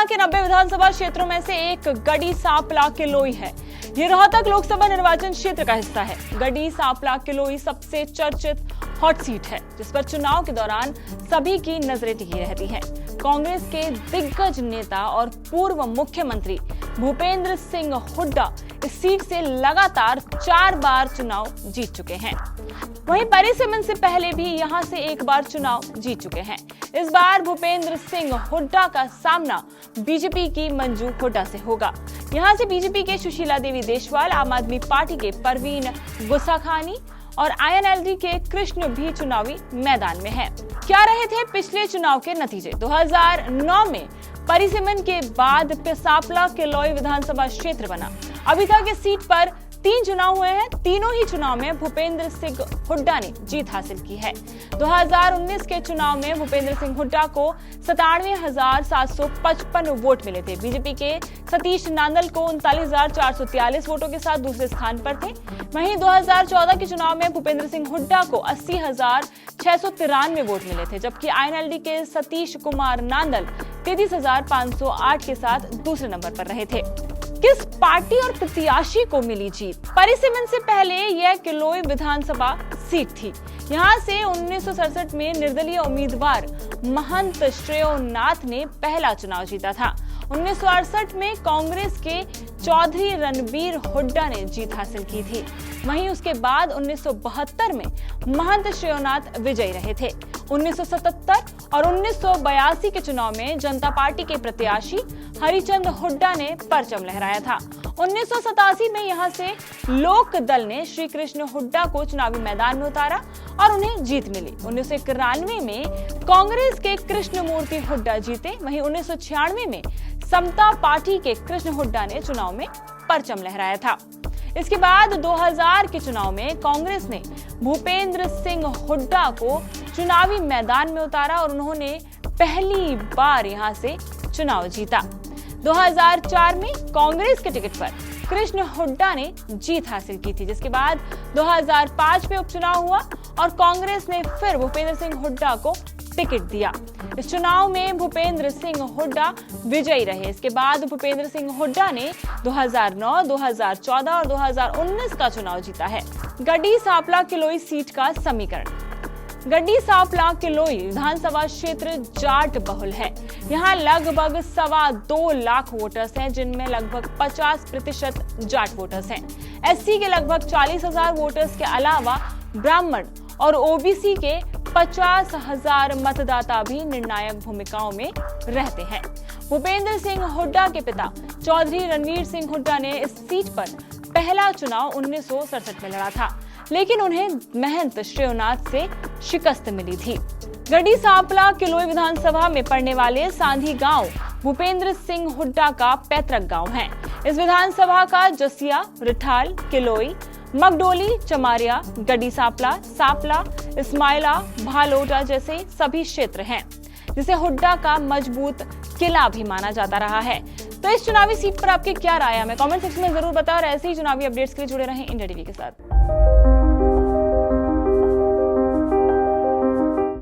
हरियाणा के 90 विधानसभा क्षेत्रों में से एक गढ़ी सांपला किलोई है। ये रोहतक लोकसभा निर्वाचन क्षेत्र का हिस्सा है। गढ़ी सांपला किलोई सबसे चर्चित हॉट सीट है, जिस पर चुनाव के दौरान सभी की नजरें टिकी रहती हैं। कांग्रेस के दिग्गज नेता और पूर्व मुख्यमंत्री भूपेंद्र सिंह हुड्डा इस सीट से लगातार 4 बार चुनाव जीत चुके हैं। वहीं परिसीमन से पहले भी यहां से एक बार चुनाव जीत चुके हैं। इस बार भूपेंद्र सिंह हुड्डा का सामना बीजेपी की मंजू हुड्डा से होगा। यहां से बीजेपी के सुशीला देवी देशवाल, आम आदमी पार्टी के परवीन गुस्साखानी और INLD के कृष्ण भी चुनावी मैदान में हैं। क्या रहे थे पिछले चुनाव के नतीजे? 2009 में परिसीमन के बाद सांपला किलोई विधानसभा क्षेत्र बना। अभी तक इस सीट पर 3 चुनाव हुए हैं। तीनों ही चुनाव में भूपेंद्र सिंह हुड्डा ने जीत हासिल की है। 2019 के चुनाव में भूपेंद्र सिंह हुड्डा को 97,755 वोट मिले थे। बीजेपी के सतीश नांदल को 39,443 वोटों के साथ दूसरे स्थान पर थे। वहीं 2014 के चुनाव में भूपेंद्र सिंह हुड्डा को 80,693 वोट मिले थे, जबकि INLD के सतीश कुमार नांदल 33,508 के सासाथ दूसरे नंबर पर रहे थे। किस पार्टी और प्रत्याशी को मिली जीत? परिसीमन से पहले यह किलोई विधानसभा सीट थी। यहां से 1967 में निर्दलीय उम्मीदवार महंत श्रेयोनाथ ने पहला चुनाव जीता था। 1968 में कांग्रेस के चौधरी रणवीर हुड्डा ने जीत हासिल की थी। वहीं उसके बाद 1972 में महंत श्रेयोनाथ विजयी रहे थे। 1977 और 1982 के चुनाव में जनता पार्टी के प्रत्याशी हरिचंद हुड्डा ने परचम लहराया था। 1987 में यहां से लोक दल ने श्री कृष्ण हुड्डा को चुनावी मैदान में उतारा और उन्हें जीत मिली। 1991 में कांग्रेस के कृष्ण मूर्ति हुड्डा जीते। वहीं 1996 में समता पार्टी के कृष्ण हुड्डा ने चुनाव में परचम लहराया था। इसके बाद 2000 के चुनाव में कांग्रेस ने भूपेंद्र सिंह हुड्डा को चुनावी मैदान में उतारा और उन्होंने पहली बार यहां से चुनाव जीता। 2004 में कांग्रेस के टिकट पर कृष्ण हुड्डा ने जीत हासिल की थी, जिसके बाद 2005 में उपचुनाव हुआ और कांग्रेस ने फिर भूपेंद्र सिंह हुड्डा को टिकट दिया। इस चुनाव में भूपेंद्र सिंह हुड्डा विजयी रहे। इसके बाद भूपेंद्र सिंह हुड्डा ने 2009, 2014 और 2019 का चुनाव जीता है। गढ़ी सांपला किलोई सीट का समीकरण। गढ़ी सांपला किलोई विधानसभा क्षेत्र जाट बहुल है। यहाँ लगभग 2.25 लाख वोटर्स हैं, जिनमें लगभग 50% जाट वोटर्स हैं। SC के लगभग 40,000 वोटर्स के अलावा ब्राह्मण और OBC के 50,000 मतदाता भी निर्णायक भूमिकाओं में रहते हैं। भूपेंद्र सिंह हुड्डा के पिता चौधरी रणवीर सिंह हुड्डा ने इस सीट पर पहला चुनाव 1967 में लड़ा था, लेकिन उन्हें महंत श्रेयोनाथ से शिकस्त मिली थी। गढ़ी सांपला किलोई विधानसभा में पड़ने वाले सांधी गांव भूपेंद्र सिंह हुड्डा का पैतृक गांव है। इस विधानसभा का जसिया, रिठाल, किलोई, मगडोली, चमारिया, गढ़ी सांपला, सापला, इस्माइला, भालोटा जैसे सभी क्षेत्र हैं, जिसे हुड्डा का मजबूत किला भी माना जाता रहा है। तो इस चुनावी सीट पर आपकी क्या राय है? हमें कमेंट सेक्शन में जरूर बताओ और ऐसे ही चुनावी अपडेट्स के लिए जुड़े रहें इंडिया टीवी के साथ।